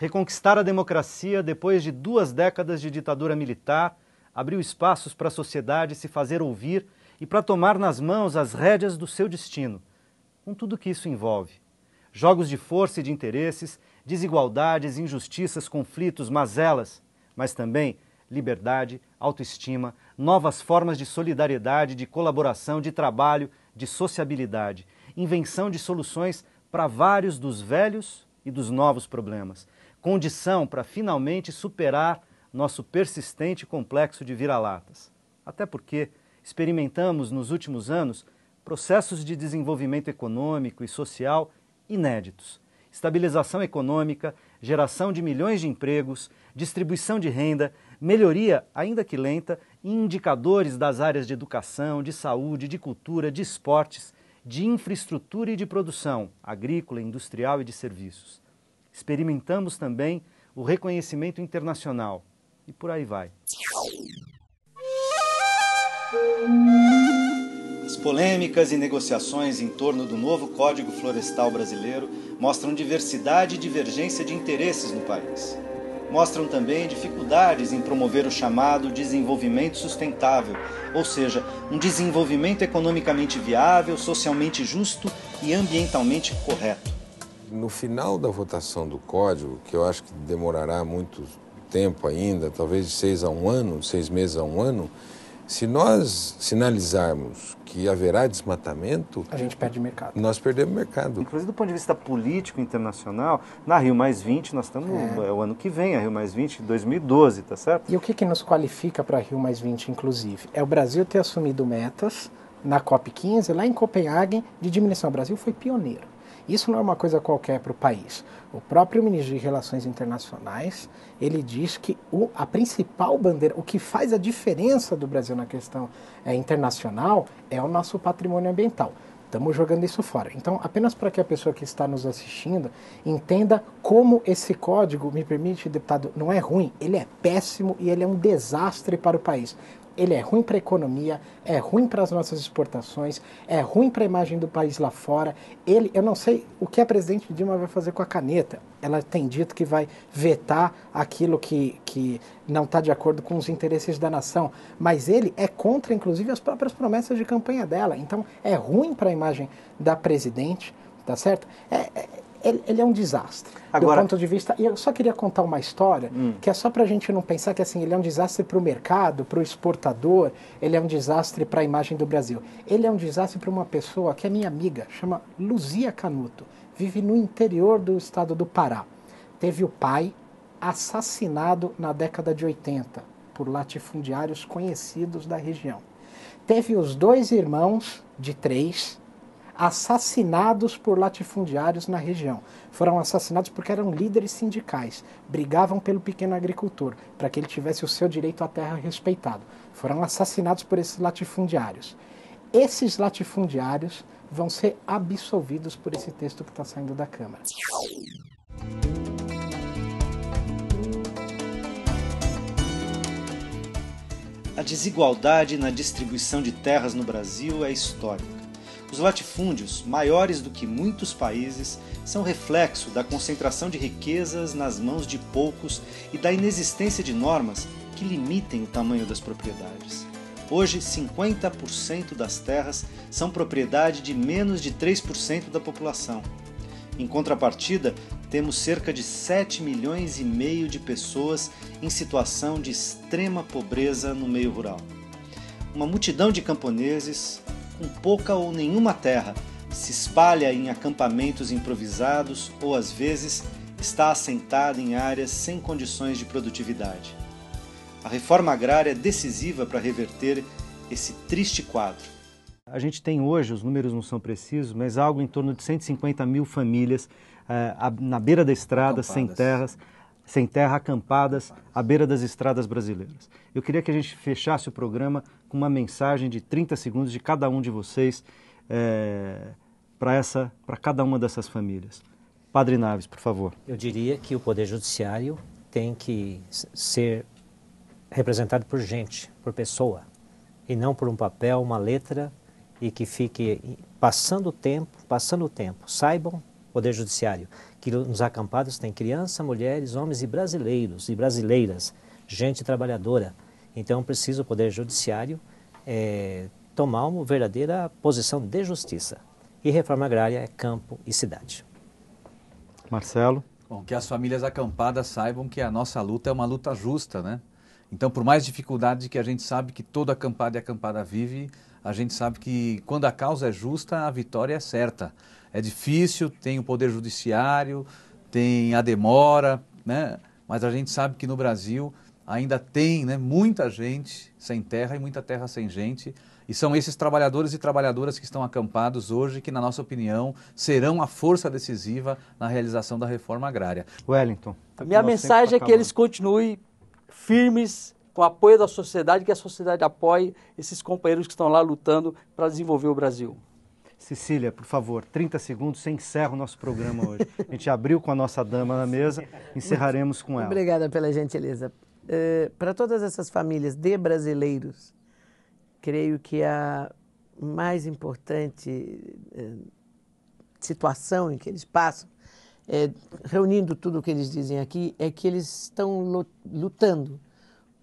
Reconquistar a democracia depois de 2 décadas de ditadura militar abriu espaços para a sociedade se fazer ouvir e para tomar nas mãos as rédeas do seu destino, com tudo o que isso envolve. Jogos de força e de interesses, desigualdades, injustiças, conflitos, mazelas, mas também liberdade, autoestima, novas formas de solidariedade, de colaboração, de trabalho, de sociabilidade, invenção de soluções para vários dos velhos e dos novos problemas, condição para finalmente superar nosso persistente complexo de vira-latas. Até porque experimentamos nos últimos anos processos de desenvolvimento econômico e social inéditos. Estabilização econômica, geração de milhões de empregos, distribuição de renda, melhoria, ainda que lenta, em indicadores das áreas de educação, de saúde, de cultura, de esportes, de infraestrutura e de produção, agrícola, industrial e de serviços. Experimentamos também o reconhecimento internacional. E por aí vai. As polêmicas e negociações em torno do novo Código Florestal brasileiro mostram diversidade e divergência de interesses no país. Mostram também dificuldades em promover o chamado desenvolvimento sustentável, ou seja, um desenvolvimento economicamente viável, socialmente justo e ambientalmente correto. No final da votação do Código, que eu acho que demorará muito tempo ainda, talvez de 6 a 1 ano, 6 meses a 1 ano, se nós sinalizarmos que haverá desmatamento... A gente perde mercado. Nós perdemos mercado. Inclusive do ponto de vista político internacional, na Rio+20, nós estamos o ano que vem, a Rio+20 de 2012, tá certo? E o que nos qualifica para a Rio+20, inclusive? É o Brasil ter assumido metas na COP15, lá em Copenhague, de diminuição. O Brasil foi pioneiro. Isso não é uma coisa qualquer para o país. O próprio ministro de Relações Internacionais, ele diz que a principal bandeira, o que faz a diferença do Brasil na questão internacional é o nosso patrimônio ambiental. Estamos jogando isso fora. Então, apenas para que a pessoa que está nos assistindo entenda como esse código, me permite, deputado, não é ruim, ele é péssimo e ele é um desastre para o país. Ele é ruim para a economia, é ruim para as nossas exportações, é ruim para a imagem do país lá fora. Eu não sei o que a presidente Dilma vai fazer com a caneta. Ela tem dito que vai vetar aquilo que não está de acordo com os interesses da nação, mas ele é contra, inclusive, as próprias promessas de campanha dela. Então, é ruim para a imagem da presidente, tá certo? Ele é um desastre. Agora, do ponto de vista... E eu só queria contar uma história, que é só para a gente não pensar que assim, ele é um desastre para o mercado, para o exportador, ele é um desastre para a imagem do Brasil. Ele é um desastre para uma pessoa que é minha amiga, chama Luzia Canuto, vive no interior do estado do Pará. Teve o pai assassinado na década de 80 por latifundiários conhecidos da região. Teve os 2 irmãos de 3 assassinados por latifundiários na região. Foram assassinados porque eram líderes sindicais, brigavam pelo pequeno agricultor, para que ele tivesse o seu direito à terra respeitado. Foram assassinados por esses latifundiários. Esses latifundiários vão ser absolvidos por esse texto que está saindo da Câmara. A desigualdade na distribuição de terras no Brasil é histórica. Os latifúndios, maiores do que muitos países, são reflexo da concentração de riquezas nas mãos de poucos e da inexistência de normas que limitem o tamanho das propriedades. Hoje, 50% das terras são propriedade de menos de 3% da população. Em contrapartida, temos cerca de 7,5 milhões de pessoas em situação de extrema pobreza no meio rural. Uma multidão de camponeses, com pouca ou nenhuma terra, se espalha em acampamentos improvisados ou, às vezes, está assentada em áreas sem condições de produtividade. A reforma agrária é decisiva para reverter esse triste quadro. A gente tem hoje, os números não são precisos, mas algo em torno de 150 mil famílias na beira da estrada, sem terra, acampadas à beira das estradas brasileiras. Eu queria que a gente fechasse o programa com uma mensagem de 30 segundos de cada um de vocês para cada uma dessas famílias. Padre Naves, por favor. Eu diria que o Poder Judiciário tem que ser representado por gente, por pessoa, e não por um papel, uma letra, e que fique passando o tempo. Saibam, Poder Judiciário, que nos acampados tem criança, mulheres, homens e brasileiros e brasileiras, gente trabalhadora. Então precisa o Poder Judiciário tomar uma verdadeira posição de justiça. E reforma agrária é campo e cidade. Marcelo? Bom, que as famílias acampadas saibam que a nossa luta é uma luta justa, né? Então, por mais dificuldade que a gente sabe que todo acampado e acampada vive, a gente sabe que quando a causa é justa, a vitória é certa. É difícil, tem o Poder Judiciário, tem a demora, né? Mas a gente sabe que no Brasil ainda tem, né, muita gente sem terra e muita terra sem gente. E são esses trabalhadores e trabalhadoras que estão acampados hoje que, na nossa opinião, serão a força decisiva na realização da reforma agrária. Wellington. A minha mensagem é que eles continuem firmes com o apoio da sociedade, que a sociedade apoie esses companheiros que estão lá lutando para desenvolver o Brasil. Cecília, por favor, 30 segundos, você encerra o nosso programa hoje. A gente abriu com a nossa dama na mesa, encerraremos com ela. Obrigada pela gentileza. Para todas essas famílias de brasileiros, creio que a mais importante situação em que eles passam, reunindo tudo o que eles dizem aqui, é que eles estão lutando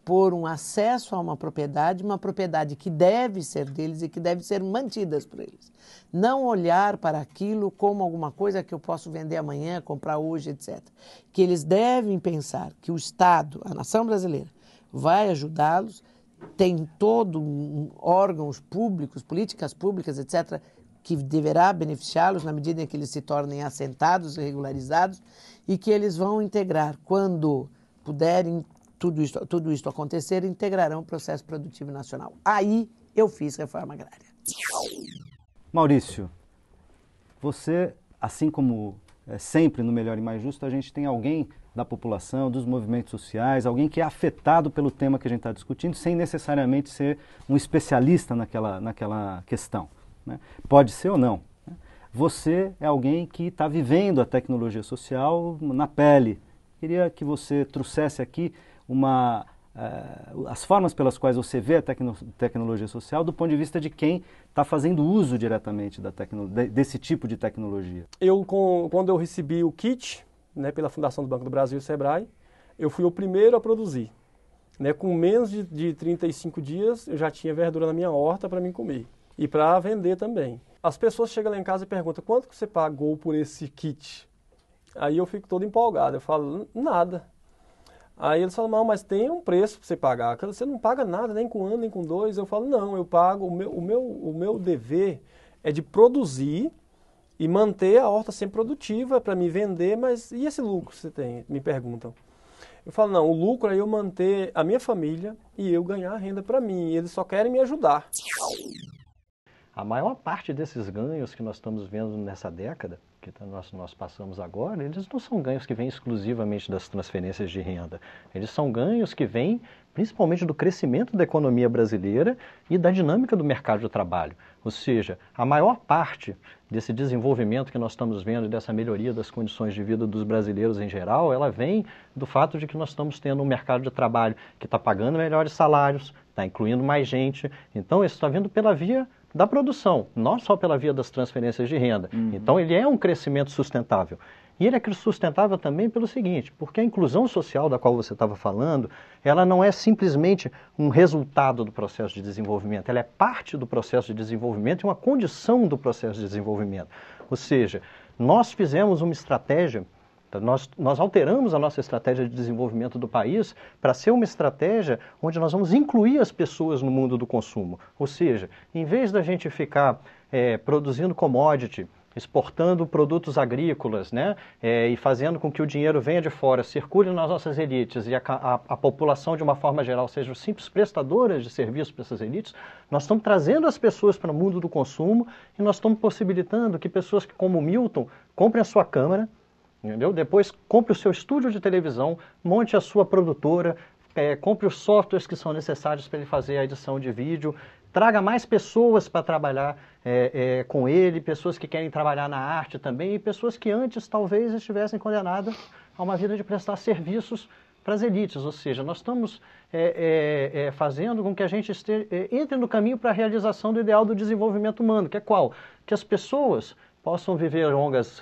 por um acesso a uma propriedade que deve ser deles e que deve ser mantida por eles. Não olhar para aquilo como alguma coisa que eu posso vender amanhã, comprar hoje, etc. Que eles devem pensar que o Estado, a nação brasileira, vai ajudá-los, tem órgãos públicos, políticas públicas, etc., que deverá beneficiá-los na medida em que eles se tornem assentados e regularizados, e que eles vão integrar, quando puderem tudo isso acontecer, integrarão o processo produtivo nacional. Aí eu fiz reforma agrária. Maurício, você, assim como sempre no Melhor e Mais Justo, a gente tem alguém da população, dos movimentos sociais, alguém que é afetado pelo tema que a gente está discutindo, sem necessariamente ser um especialista naquela questão, né? Pode ser ou não. Você é alguém que está vivendo a tecnologia social na pele. Queria que você trouxesse aqui as formas pelas quais você vê a tecnologia social do ponto de vista de quem está fazendo uso diretamente desse tipo de tecnologia. Quando eu recebi o kit, né, pela Fundação do Banco do Brasil e Sebrae, eu fui o primeiro a produzir. Né, com menos de 35 dias, eu já tinha verdura na minha horta para mim comer e para vender também. As pessoas chegam lá em casa e perguntam: quanto que você pagou por esse kit? Aí eu fico todo empolgado, eu falo: nada. Aí eles falam: não, mas tem um preço para você pagar. Você não paga nada, nem com 1 ano, nem com 2. Eu falo: não, eu pago, o meu dever é de produzir e manter a horta sempre produtiva para me vender, mas e esse lucro que você tem? Me perguntam. Eu falo: não, o lucro é eu manter a minha família e eu ganhar renda para mim. E eles só querem me ajudar. A maior parte desses ganhos que nós estamos vendo nessa década, que nós passamos agora, eles não são ganhos que vêm exclusivamente das transferências de renda. Eles são ganhos que vêm principalmente do crescimento da economia brasileira e da dinâmica do mercado de trabalho. Ou seja, a maior parte desse desenvolvimento que nós estamos vendo, dessa melhoria das condições de vida dos brasileiros em geral, ela vem do fato de que nós estamos tendo um mercado de trabalho que está pagando melhores salários, está incluindo mais gente. Então, isso está vindo pela via da produção, não só pela via das transferências de renda. Então, ele é um crescimento sustentável. E ele é sustentável também pelo seguinte, porque a inclusão social da qual você estava falando, ela não é simplesmente um resultado do processo de desenvolvimento, ela é parte do processo de desenvolvimento e uma condição do processo de desenvolvimento. Ou seja, nós fizemos uma estratégia, nós alteramos a nossa estratégia de desenvolvimento do país para ser uma estratégia onde nós vamos incluir as pessoas no mundo do consumo. Ou seja, em vez da gente ficar produzindo commodity, exportando produtos agrícolas, né, e fazendo com que o dinheiro venha de fora, circule nas nossas elites e a população de uma forma geral sejam simples prestadoras de serviços para essas elites, nós estamos trazendo as pessoas para o mundo do consumo e nós estamos possibilitando que pessoas como o Milton comprem a sua câmera, entendeu? Depois compre o seu estúdio de televisão, monte a sua produtora, compre os softwares que são necessários para ele fazer a edição de vídeo, traga mais pessoas para trabalhar com ele, pessoas que querem trabalhar na arte também e pessoas que antes talvez estivessem condenadas a uma vida de prestar serviços para as elites. Ou seja, nós estamos fazendo com que a gente entre no caminho para a realização do ideal do desenvolvimento humano, que é qual? Que as pessoas possam viver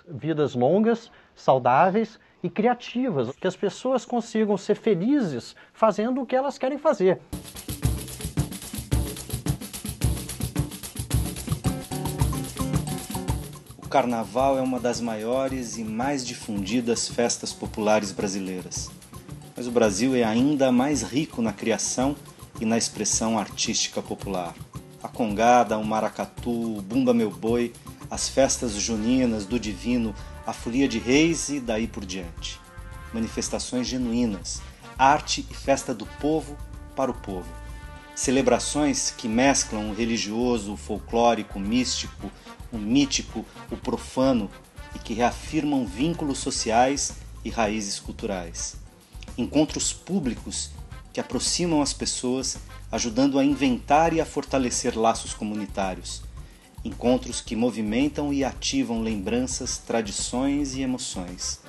vidas longas, saudáveis e criativas, que as pessoas consigam ser felizes fazendo o que elas querem fazer. O Carnaval é uma das maiores e mais difundidas festas populares brasileiras. Mas o Brasil é ainda mais rico na criação e na expressão artística popular. A congada, o maracatu, o bumba meu boi, as festas juninas do divino, a folia de reis e daí por diante. Manifestações genuínas, arte e festa do povo para o povo. Celebrações que mesclam o religioso, o folclórico, o místico, o mítico, o profano e que reafirmam vínculos sociais e raízes culturais. Encontros públicos que aproximam as pessoas, ajudando a inventar e a fortalecer laços comunitários. Encontros que movimentam e ativam lembranças, tradições e emoções.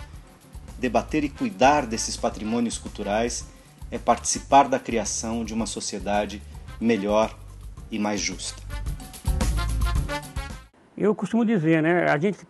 Debater e cuidar desses patrimônios culturais é participar da criação de uma sociedade melhor e mais justa. Eu costumo dizer, né, a gente que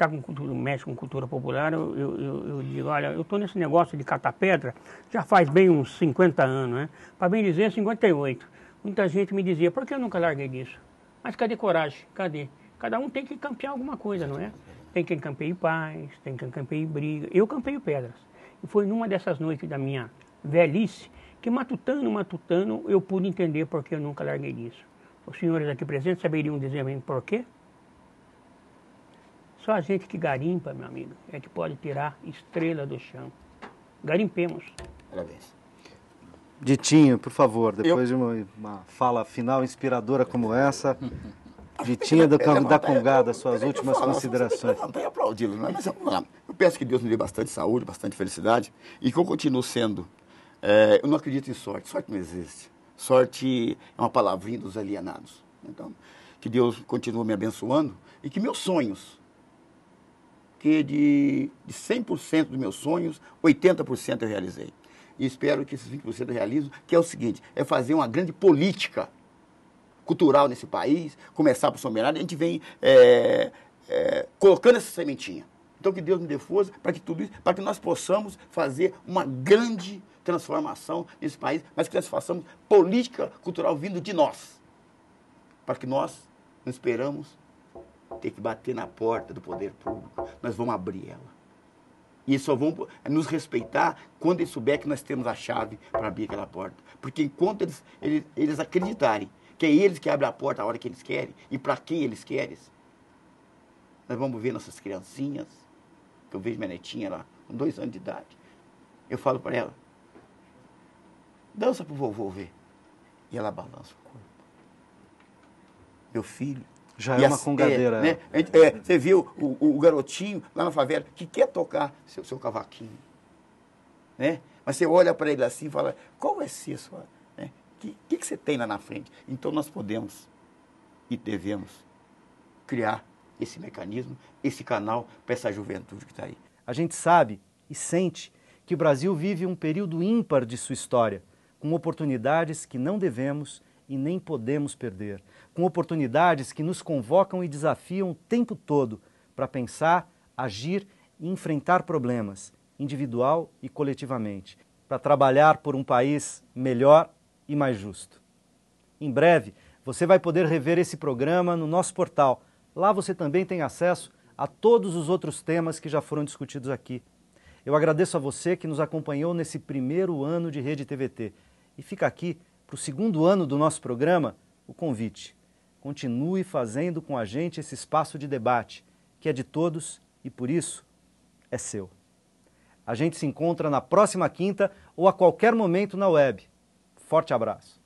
mexe com cultura popular, eu digo, olha, eu estou nesse negócio de catar pedra já faz bem uns 50 anos, né? Para bem dizer, 58. Muita gente me dizia, por que eu nunca larguei disso? Mas cadê coragem? Cadê? Cada um tem que campear alguma coisa, não é? Tem quem campeie paz, tem quem campeie briga. Eu campeio pedras. E foi numa dessas noites da minha velhice que matutando, eu pude entender por que eu nunca larguei disso. Os senhores aqui presentes saberiam dizer mesmo por quê? Só a gente que garimpa, meu amigo, é que pode tirar estrela do chão. Garimpemos. Parabéns. Ditinho, por favor, depois de uma fala final inspiradora como essa, Ditinho da Congada, suas últimas considerações. Não tem aplaudi-lo, não é? Mas vamos lá. Eu peço que Deus me dê bastante saúde, bastante felicidade e que eu continue sendo. Eu não acredito em sorte. Sorte não existe. Sorte é uma palavrinha dos alienados. Então, que Deus continue me abençoando e que meus sonhos, que de 100% dos meus sonhos, 80% eu realizei. E espero que esses 20% eu realizo, que é o seguinte, é fazer uma grande política cultural nesse país, começar por São Bernardo, a gente vem colocando essa sementinha. Então que Deus me dê força para que tudo isso, para que nós possamos fazer uma grande transformação nesse país, mas que nós façamos política cultural vindo de nós. Para que nós não esperamos ter que bater na porta do poder público, nós vamos abrir ela. E só vão nos respeitar quando eles souberem que nós temos a chave para abrir aquela porta. Porque enquanto eles acreditarem que é eles que abrem a porta a hora que eles querem e para quem eles querem, nós vamos ver nossas criancinhas, que eu vejo minha netinha lá, com 2 anos de idade. Eu falo para ela, dança pro vovô ver. E ela balança o corpo. Meu filho. Já é uma congadeira. Né? Você viu o garotinho lá na favela que quer tocar seu cavaquinho. Né? Mas você olha para ele assim e fala, qual vai ser a sua... Né? Que você tem lá na frente? Então nós podemos e devemos criar esse mecanismo, esse canal para essa juventude que está aí. A gente sabe e sente que o Brasil vive um período ímpar de sua história, com oportunidades que não devemos e nem podemos perder, com oportunidades que nos convocam e desafiam o tempo todo para pensar, agir e enfrentar problemas, individual e coletivamente, para trabalhar por um país melhor e mais justo. Em breve, você vai poder rever esse programa no nosso portal. Lá você também tem acesso a todos os outros temas que já foram discutidos aqui. Eu agradeço a você que nos acompanhou nesse primeiro ano de Rede TVT. E fica aqui, para o segundo ano do nosso programa, o convite. Continue fazendo com a gente esse espaço de debate, que é de todos e, por isso, é seu. A gente se encontra na próxima quinta ou a qualquer momento na web. Forte abraço.